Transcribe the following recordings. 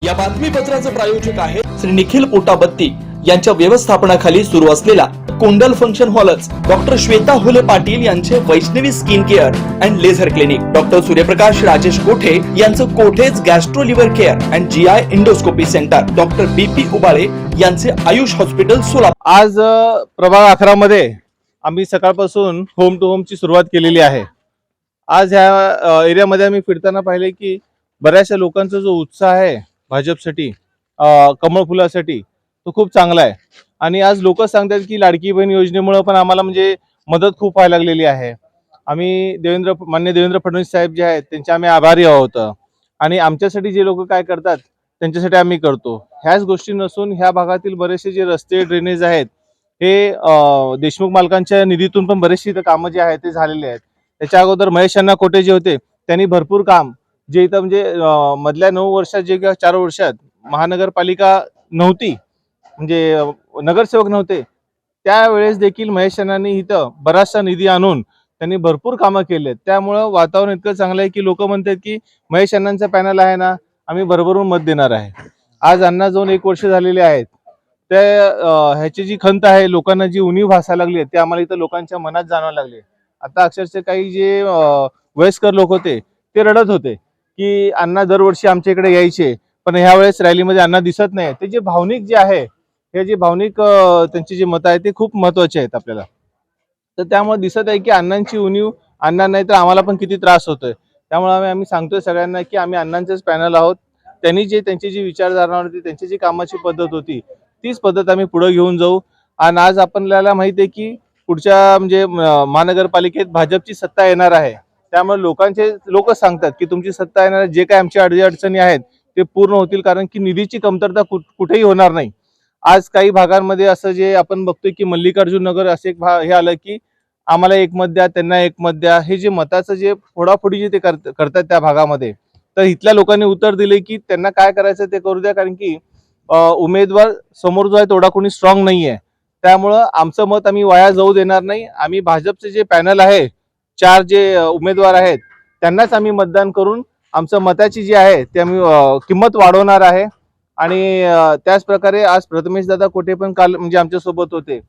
या बातमीपत्राचे प्रायोजक आहे श्री निखिल पोटाबत्ती यांच्या व्यवस्थापनाखाली सुरू असलेला कोंडल फंक्शन हॉलच, डॉक्टर श्वेता हुले पाटील यांचे Vaishnavi skin care and laser clinic, doctor Suryaprakash Rajesh Kothe यांचं Kothe's gastro liver care and GI endoscopy centre, doctor BP Ubale यांचे आयुष हॉस्पिटल सोलापूर। आज प्रभाग 11 मध्ये आम्ही सकाळपासून होम टू होमची सुरुवात केलेली आहे। आज ह्या एरियामध्ये आम्ही फिरताना पाहिले की बऱ्याचशा लोकांचा जो उत्साह आहे भाजपसाठी, कमळ फुलासाठी, तो खूप चांगला आहे। आणि आज लोक सांगतात की लाडकी बहीण योजनेमुळे पण आम्हाला म्हणजे मदत खूप व्हायला लागलेली आहे। आम्ही माननीय देवेंद्र फडणवीस साहेब जे आहेत त्यांचे आम्ही आभारी आहोत आणि आमच्यासाठी जे लोक काय करतात त्यांच्यासाठी आम्ही करतो। ह्याच गोष्टी नसून ह्या भागातील बरेचसे जे रस्ते ड्रेनेज आहेत हे देशमुख मालकांच्या निधीतून पण बरेचसे कामं जे आहेत ते झालेले आहेत। त्याच्या अगोदर महेश अण्णा कोठे जे होते त्यांनी भरपूर काम जे इथं म्हणजे मधल्या 9 वर्षात जे 4 वर्षात महानगरपालिका नव्हती, म्हणजे नगरसेवक नव्हते, त्यावेळेस देखील महेश अण्णांनी इथं बराचसा निधी आणून त्यांनी भरपूर कामं केले। त्यामुळे वातावरण इतकं चांगलं आहे की लोक म्हणतात की महेश अण्णांचा पॅनल आहे ना, आम्ही भरभरून मत देणार आहे। आज अण्णा जाऊन 1 वर्ष झालेले आहेत, ते ह्याची जी खंत आहे लोकांना जी उणीव भासायला लागली ते आम्हाला इथं लोकांच्या मनात जाणवायला लागले। आता अक्षरशः काही जे वयस्कर लोक होते ते रडत होते की अण्णा दरवर्षी आमच्या इकडे यायचे, पण ह्या वेळेस रॅलीमध्ये अण्णा दिसत नाही। ते जे भावनिक जे आहे, हे जे भावनिक त्यांची जी मतं आहे ते खूप महत्वाचे आहेत आपल्याला। तर त्यामुळे दिसत आहे की अण्णांची उणीव, अण्णा नाही तर आम्हाला पण किती त्रास होतोय। त्यामुळे आम्ही सांगतोय सगळ्यांना की आम्ही अण्णांचेच पॅनल आहोत। त्यांनी जे त्यांची जी विचारधारणा होती, त्यांची जी कामाची पद्धत होती, तीच पद्धत आम्ही पुढे घेऊन जाऊ। आणि आज आपल्याला माहिती आहे की पुढच्या म्हणजे महानगरपालिकेत भाजपची सत्ता येणार आहे। त्यामुळे लोक सांगतात की तुमची सत्ता येणार, जे काही आमच्या अडचणी आहेत ते पूर्ण होतील, कारण की निधीची कमतरता कुठेही होणार नाही। आज काही भागांमध्ये असं जे आपण बघतोय की मल्लिकार्जुन नगर असे एक हे आलं की आम्हाला 1 मत द्या, त्यांना 1 मत द्या, हे जे मताचं जे फोडाफोडी जे ते करतात त्या भागामध्ये, तर इथल्या लोकांनी उत्तर दिले की त्यांना काय करायचं ते करू द्या, कारण की उमेदवार समोर जो आहे तेवढा कोणी स्ट्रॉंग नाहीये। त्यामुळं आमचं मत आम्ही वाया जाऊ देणार नाही। आम्ही भाजपचे जे पॅनल आहे, 4 जे उमेदवार आहेत त्यांनाच आम्ही मतदान करून आमचं मताची जी आहे ते आम्ही किंमत वाढवणार आहे। आणि त्याच प्रकारे आज प्रथमेश दादा कोठे पण काल म्हणजे आमच्या सोबत होते,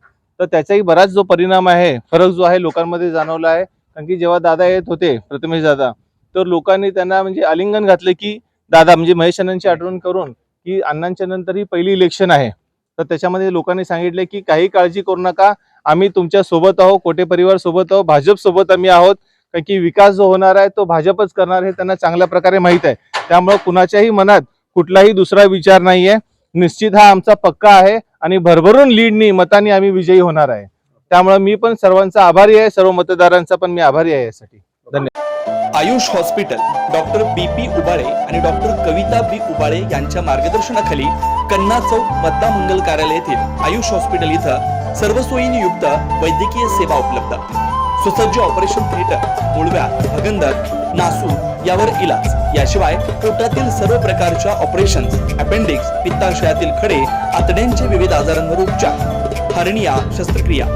तर त्याचाही बराच जो परिणाम आहे, फरक जो आहे लोकांमध्ये जाणवला आहे। कारण की जेव्हा दादा येत होते, प्रथमेश दादा, तर लोकांनी त्यांना म्हणजे आलिंगन घातले की दादा, म्हणजे महेश अण्णांची आठवण करून की अण्णांच्या नंतर ही पहिली इलेक्शन आहे। तर त्याच्यामध्ये लोकांनी सांगितले की काही काळजी करू नका, आम्ही तुमच्या सोबत आहोत, कोठे परिवार सोबत आहोत, भाजप सोबत आम्ही आहोत, कारण की विकास जो होणार आहे तो भाजपच करणार हे त्यांना चांगल्या प्रकारे माहित आहे। त्यामुळे कुणाच्याही मनात कुठलाही दुसरा विचार नाहीये। निश्चित हा आमचा पक्का आहे आणि भरभरून लीडनी मतांनी आम्ही विजयी होणार आहे। त्यामुळे मी पण सर्वांचा आभारी आहे, सर्व मतदारांचा पण मी आभारी आहे यासाठी। धन्यवाद। Ayush hospital, doctor BP Ubale आणि डॉक्टर कविता बी उबाळे यांच्या मार्गदर्शनाखाली कन्ना चौक मतदार मंगल कार्यालय येथील आयुष हॉस्पिटल इथं सर्व सोयींनी युक्त वैद्यकीय सेवा उपलब्ध। सुसज्ज ऑपरेशन थिएटर, मुळव्या, भगंदर, नासू यावर इलाज, याशिवाय पोटातील सर्व प्रकारच्या ऑपरेशन्स, अपेंडिक्स, पित्ताशयातील खडे, आतड्यांचे विविध आजारांवर उपचार, हर्निया शस्त्रक्रिया,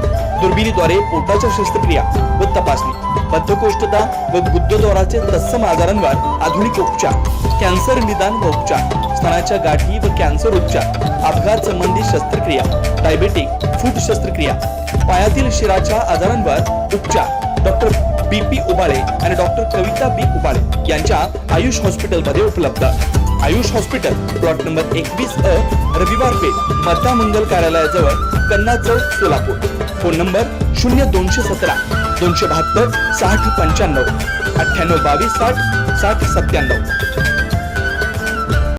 दुर्बिणीद्वारे पोटाच्या शस्त्रक्रिया व तपासणी, बद्धकोष्ठता व गुदद्वाराचे तत्सम आजारांवर आधुनिक उपचार, कॅन्सर निदान व उपचार, स्तनाच्या गाठी व कॅन्सर उपचार, अपघात संबंधित शस्त्रक्रिया, डायबेटिक फूट शस्त्रक्रिया, पायातील शिराच्या आजारांवर उपचार, डॉक्टर बीपी उबाळे आणि डॉक्टर कविता बी उबाळे यांच्या आयुष हॉस्पिटल मध्ये उपलब्ध। Ayush hospital, plot number 21A, रविवार पेठ, मतदार मंगल कार्यालयाजवळ, कन्ना चौक, सोलापूर। Phone number 0217 272 60 95 98 22 60 60 97।